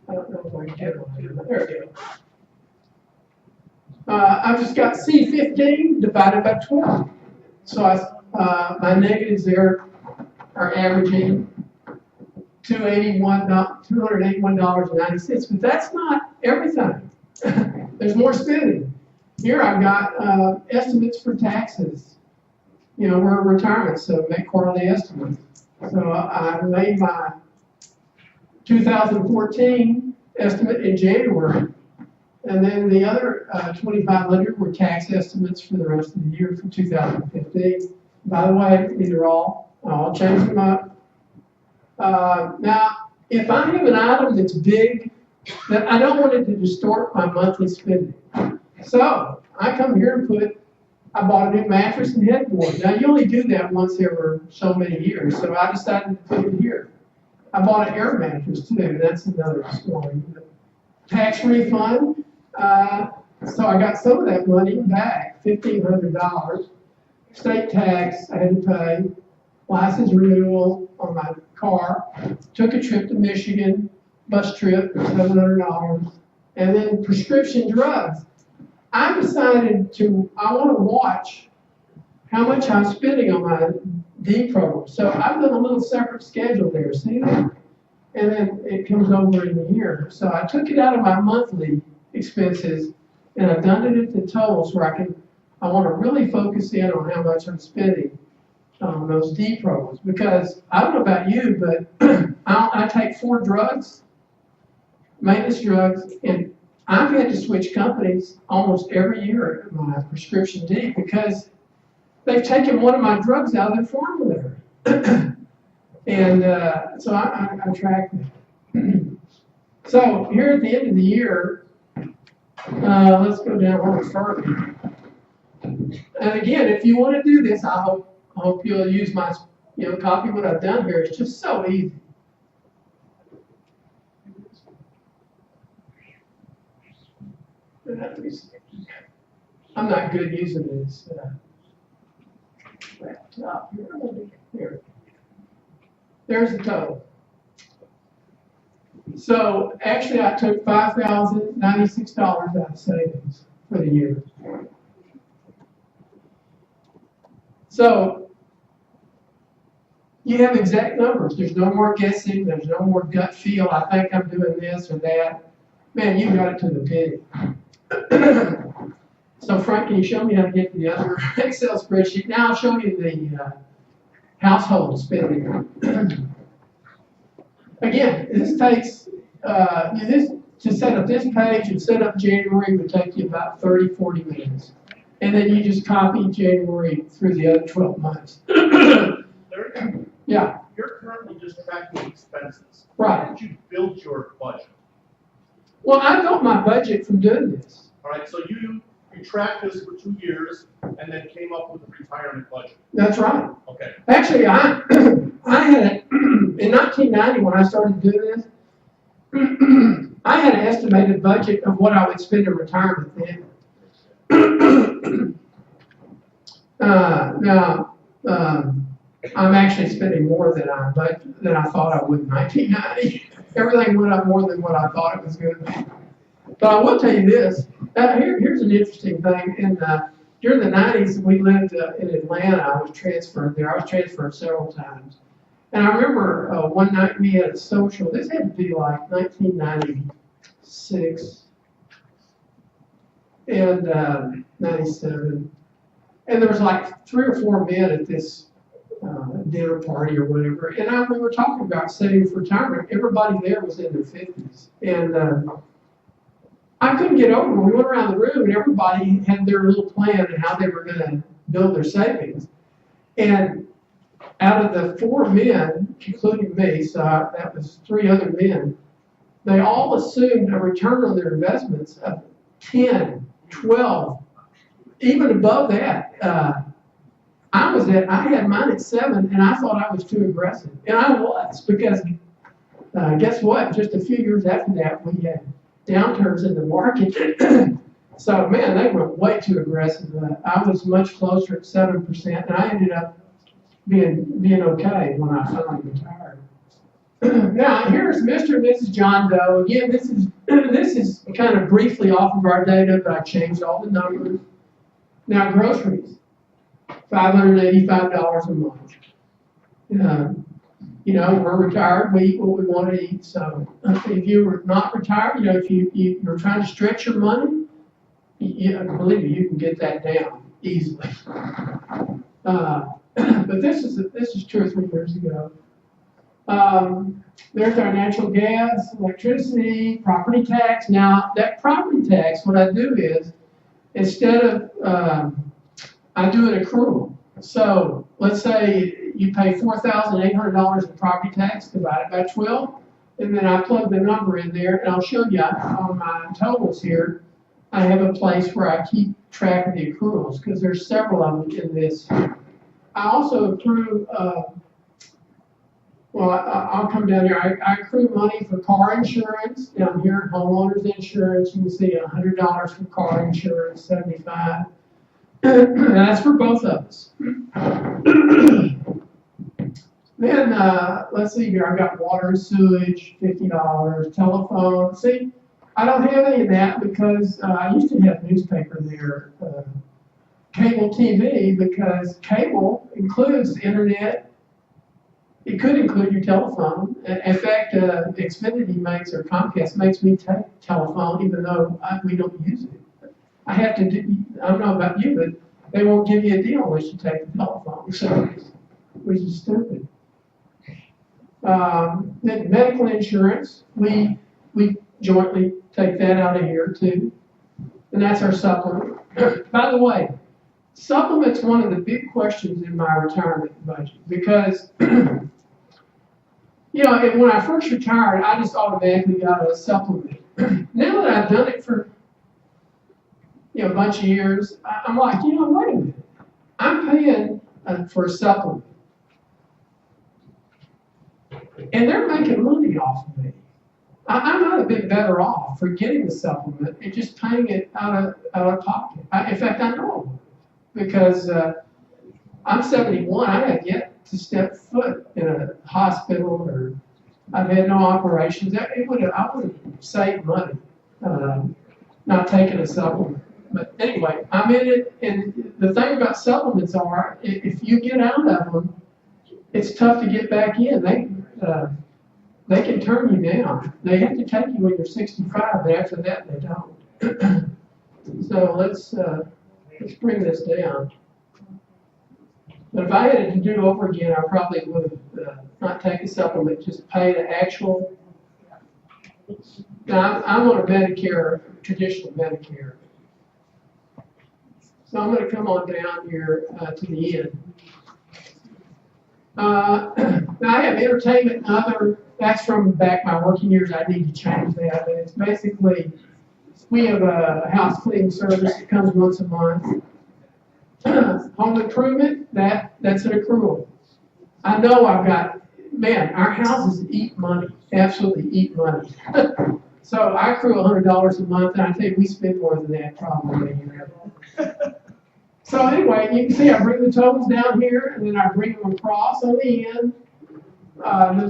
I don't know if I can get it on here, but there we go. I've just got C15 divided by 12. So my negatives there are averaging $281.90, but that's not everything. There's more spending. Here I've got estimates for taxes. You know, we're in retirement, so make quarterly estimates. So I made my 2014 estimate in January, and then the other 2,500 were tax estimates for the rest of the year for 2015. By the way, these are I'll change them up. Now, if I have an item that's big, that I don't want it to distort my monthly spending. So I come here and I bought a new mattress and headboard. Now, you only do that once every so many years, so I decided to put it here. I bought an air mattress too. That's another story. Tax refund. So I got some of that money back, $1,500. State tax I had to pay. License renewal on my car. Took a trip to Michigan, bus trip, $700. And then prescription drugs. I decided I want to watch how much I'm spending on my D program. So I've done a little separate schedule there, see that? And then it comes over in the year. So I took it out of my monthly expenses and I've done it at the totals where I want to really focus in on how much I'm spending on those D programs. Because I don't know about you, but I take 4 drugs, maintenance drugs, and I've had to switch companies almost every year at my prescription D because they've taken one of my drugs out of their formulary. And so I track that. So here at the end of the year, let's go down a little further. And again, if you want to do this, I hope you'll use my, copy what I've done here. It's just so easy. I'm not good using this laptop here. There's the total. So actually I took $5,096 out of savings for the year. So you have exact numbers. There's no more guessing. There's no more gut feel. I think I'm doing this or that. Man, you got it to the penny. So Frank, can you show me how to get to the other Excel spreadsheet? Now I'll show you the household spending. Again, this takes, to set up this page and set up January would take you about 30, 40 minutes. And then you just copy January through the other 12 months. Yeah. You're currently just tracking expenses. Right. How did you build your budget? Well, I built my budget from doing this. All right, so you tracked this for 2 years and then came up with a retirement budget. That's right. Okay. Actually, I had in 1990 when I started doing this, I had an estimated budget of what I would spend in retirement then. I'm actually spending more than I thought I would in 1990. Everything went up more than what I thought it was going to be. But I will tell you this. Here's an interesting thing. During the 90s, we lived in Atlanta. I was transferred there. I was transferred several times. And I remember one night we had a social. This had to be like 1996 and 97. And there was like 3 or 4 men at this dinner party or whatever. And we were talking about saving for retirement. Everybody there was in their 50s. And I couldn't get over it. We went around the room and everybody had their little plan and how they were going to build their savings. And out of the 4 men, including me, so that was 3 other men, they all assumed a return on their investments of 10, 12, even above that. I had mine at 7, and I thought I was too aggressive, and I was, because guess what? Just a few years after that, we had downturns in the market. So, man, they were way too aggressive. I was much closer at 7%, and I ended up being okay when I finally retired. Now, here's Mr. and Mrs. John Doe. Again, this is kind of briefly off of our data, but I changed all the numbers. Now, groceries, $585 a month. You know, we're retired, we eat what we want to eat. So if you were not retired, you know, if you're trying to stretch your money, believe me, you can get that down easily. But this is 2 or 3 years ago. There's our natural gas, electricity, property tax. Now, that property tax, what I do is, instead of, I do an accrual. So let's say you pay $4,800 in property tax divided by 12, and then I plug the number in there, and I'll show you on my totals here. I have a place where I keep track of the accruals, because there's several of them in this. I also accrue, I'll come down here. I accrue money for car insurance down here, homeowners insurance. You can see $100 for car insurance, $75. That's for both of us. Then, let's see here. I've got water and sewage, $50, telephone. See, I don't have any of that because I used to have newspaper there, cable TV, because cable includes internet. It could include your telephone. In fact, Xfinity makes, or Comcast makes me take telephone, even though we don't use it. I have to do, I don't know about you, but they won't give you a deal unless you take the telephone, so, which is stupid. Then medical insurance, we jointly take that out of here too. And that's our supplement. By the way, supplement's one of the big questions in my retirement budget, because you know, when I first retired, I just automatically got a supplement. Now that I've done it for a bunch of years, I'm like, wait a minute. I'm paying for a supplement. And they're making money off of me. I might have been better off for getting the supplement and just paying it out of pocket. In fact, I know, because I'm 71. I have yet to step foot in a hospital, or I've had no operations. I would have saved money not taking a supplement. But anyway, I'm in it, and the thing about supplements are, if you get out of them, it's tough to get back in. They can turn you down. They have to take you when you're 65, but after that, they don't. So let's bring this down. But if I had it to do over again, I probably would have not taken a supplement, just pay the actual. Now, I'm on a Medicare, traditional Medicare. So I'm going to come on down here to the end. Now I have entertainment and other. That's from back my working years. I need to change that. But it's basically, we have a house cleaning service that comes once a month. Home improvement, that's an accrual. I know I've got, man, our houses eat money, absolutely eat money. So I accrue $100 a month, and I think we spend more than that probably. So anyway, you can see I bring the totals down here, and then I bring them across on the end.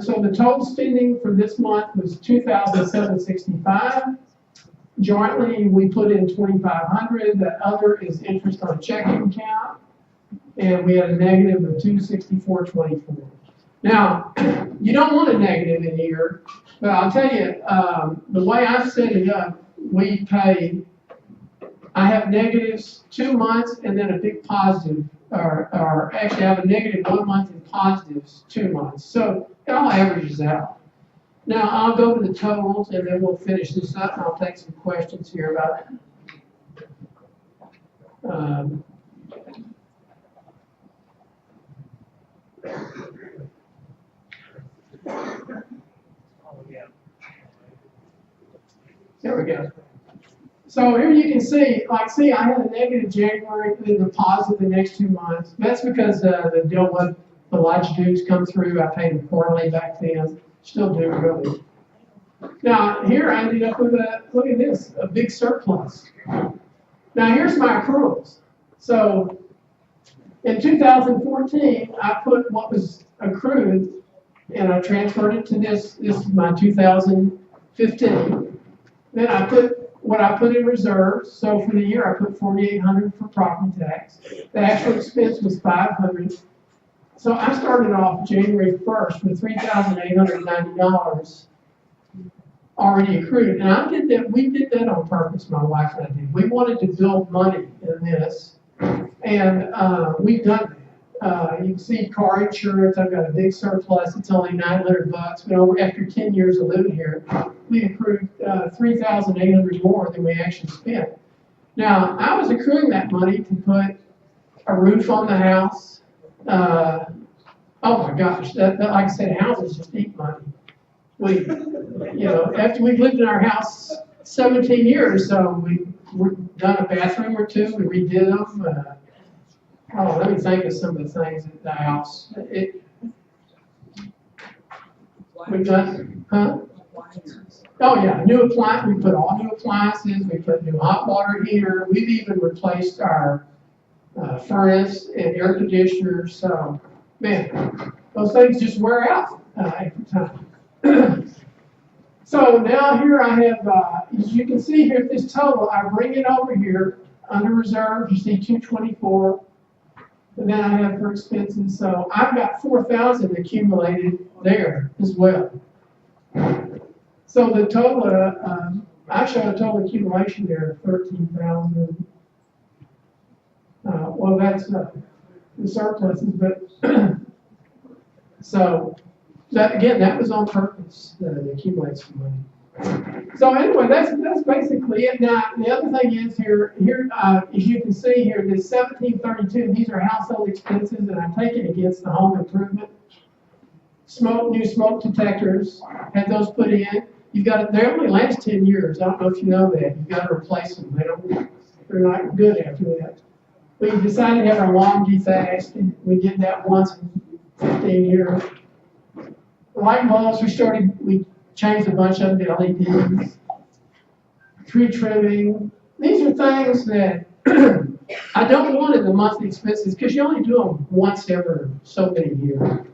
So the total spending for this month was $2,765. Jointly, we put in $2,500. The other is interest on a checking account, and we had a negative of $264.24. Now, you don't want a negative in here, but I'll tell you, the way I've set it up, we pay. I have negatives 2 months and then a big positive, or actually I have a negative 1 month and positives 2 months. So it all averages out. Now I'll go to the totals and then we'll finish this up, and I'll take some questions here about There we go. So here you can see, I had a negative January, then a positive the next 2 months. That's because the deal with the large dues come through. I paid them quarterly back then, still do really. Now, here I ended up with look at this, a big surplus. Now, here's my accruals. So, in 2014, I put what was accrued, and I transferred it to this is my 2015. Then I put what I put in reserves. So for the year, I put $4,800 for property tax. The actual expense was $500. So I started off January 1st with $3,890 already accrued. And we did that on purpose, my wife and I did. We wanted to build money in this, and we've done that. You can see car insurance, I've got a big surplus, it's only $900, but after 10 years of living here, we accrued $3,800 more than we actually spent. Now, I was accruing that money to put a roof on the house. Oh my gosh, that like I said, houses just eat money. After we've lived in our house 17 years, so we've done a bathroom or two, we redid them. Let me think of some of the things at the house. We've done, huh? Oh yeah, new appliance. We put all new appliances. We put new hot water heater. We've even replaced our furnace and air conditioner. So, man, those things just wear out after time. So now here I have, as you can see here, this total, I bring it over here under reserve. You see 224. And then I have for expenses, so I've got 4,000 accumulated there as well. So the total, I show a total accumulation there of 13,000. Well, that's the surpluses, but so that was on purpose to accumulate some money. So anyway, that's basically it. Now, the other thing is here, as you can see here, this 1732, these are household expenses, and I take it against the home improvement. New smoke detectors, had those put in. They only last 10 years. I don't know if you know that. You've got to replace them. They're not good after that. We decided to have our lawn defaced, and we did that once in 15 years. Light bulbs, we changed a bunch of them to LEDs. Tree trimming. These are things that I don't want in the monthly expenses because you only do them once every so many years.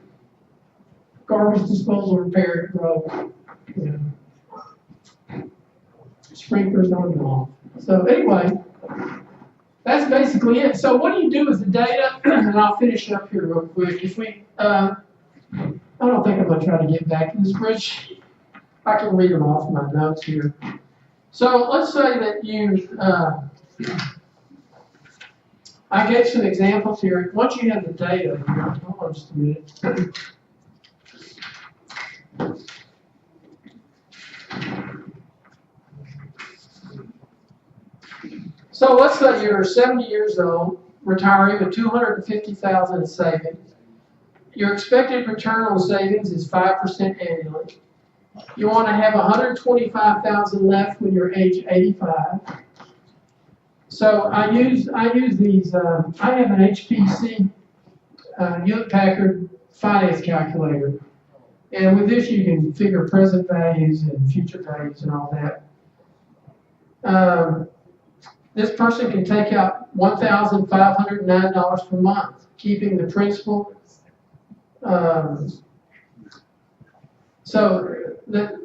Garbage disposal repair broke. Sprinklers on and off. So anyway, that's basically it. So what do you do with the data? And I'll finish up here real quick. I don't think I'm going to try to get back to this spreadsheet. I can read them off my notes here. So let's say that I gave some examples here. Once you have the data, hold on just a minute. So let's say you're 70 years old, retiring with $250,000 in savings. Your expected return on savings is 5% annually. You want to have $125,000 left when you're age 85. So I use these. I have an HPC Hewlett-Packard finance calculator, and with this you can figure present values and future values and all that. This person can take out $1,509 per month, keeping the principal. So that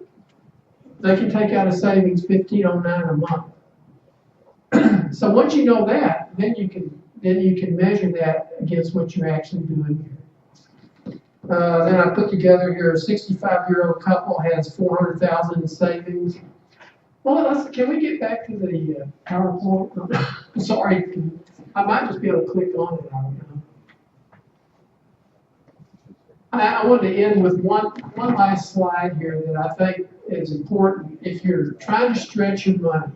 they can take out a savings $1,509 a month. So once you know that, then you can measure that against what you're actually doing here. Then I put together here a 65-year-old couple has $400,000 in savings. Well, can we get back to the PowerPoint? Sorry, I might just be able to click on it. I don't know. I wanted to end with one last slide here that I think is important if you're trying to stretch your money.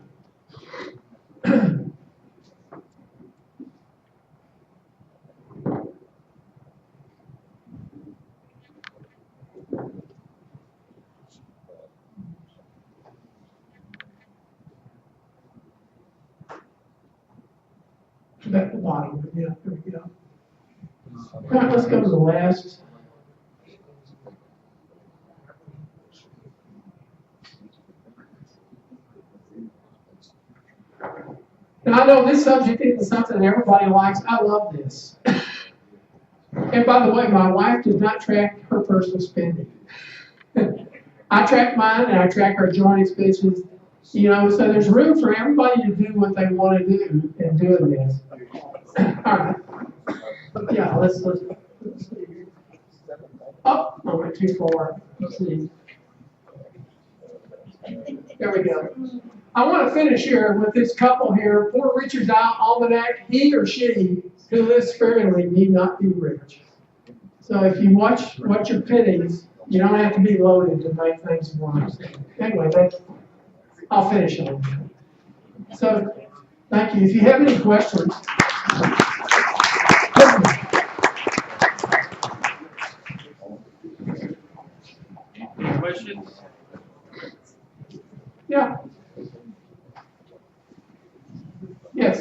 At the bottom, yeah, there we go. All right, let's go to the last. Now, I know this subject isn't something everybody likes. I love this. And by the way, my wife does not track her personal spending. I track mine and I track our joint expenses. You know, so there's room for everybody to do what they want to do in doing this. All right. Yeah, let's see. Oh, I went too far. Let's see. There we go. I want to finish here with this couple here. Poor Richard's Almanac, he or she who lives sparingly need not be rich. So if you watch your pennies, you don't have to be loaded to make things more understandable. Anyway, I'll finish on that. So, thank you. If you have any questions. Any questions? Yeah. Yes.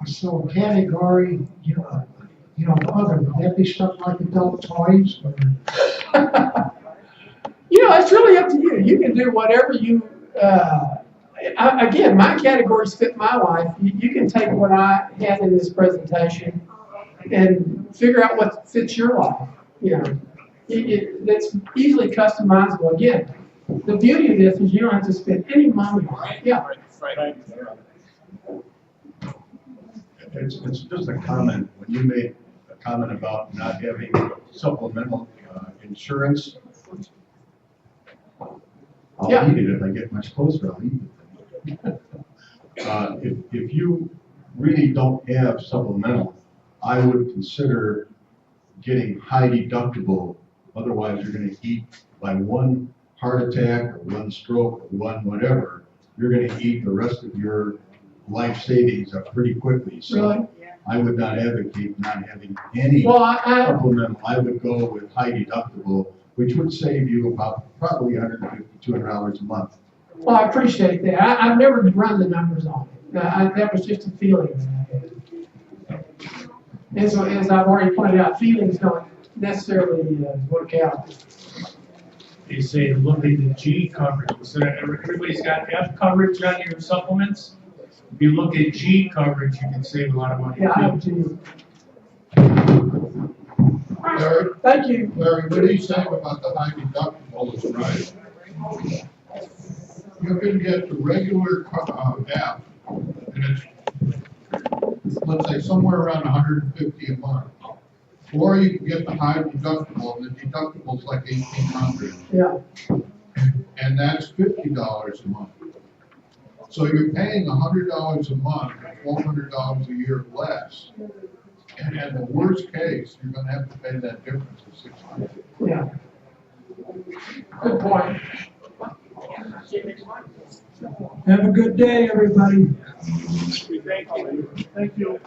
So category, other, would that be stuff like adult toys or? It's really up to you. You can do whatever you, again, my categories fit my life. You can take what I have in this presentation and figure out what fits your life. It's easily customizable. Again, the beauty of this is you don't have to spend any money on it. Yeah. Right. It's just a comment. When you made a comment about not having supplemental insurance, Yeah. I'll need it if I get much closer. I'll need it. If you really don't have supplemental, I would consider getting high deductible. Otherwise, you're going to eat by one heart attack or one stroke or one whatever. You're going to eat the rest of your life savings up pretty quickly. So Really? I would not advocate not having any Well, I supplemental. I would go with high deductible, which would save you about probably $150, $200 a month. Well, I appreciate that. I've never run the numbers on it. That was just a feeling that I had. And so, as I've already pointed out, feelings don't necessarily work out. They say look at the G coverage. So everybody's got F coverage on your supplements. If you look at G coverage, you can save a lot of money. Yeah, I have to. Larry, Thank you. Larry, what he's saying about the high deductible is right. You can get the regular app, and it's, let's say, somewhere around $150 a month. Or you can get the high deductible, and the deductible's like $1,800, Yeah. and that's $50 a month. So you're paying $100 a month, $400 a year less. And in the worst case, you're gonna have to pay that difference of $600. Yeah. Good point. Have a good day, everybody. Thank you.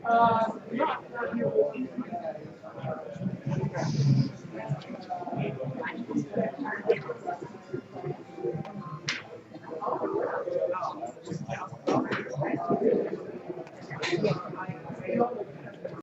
Not here.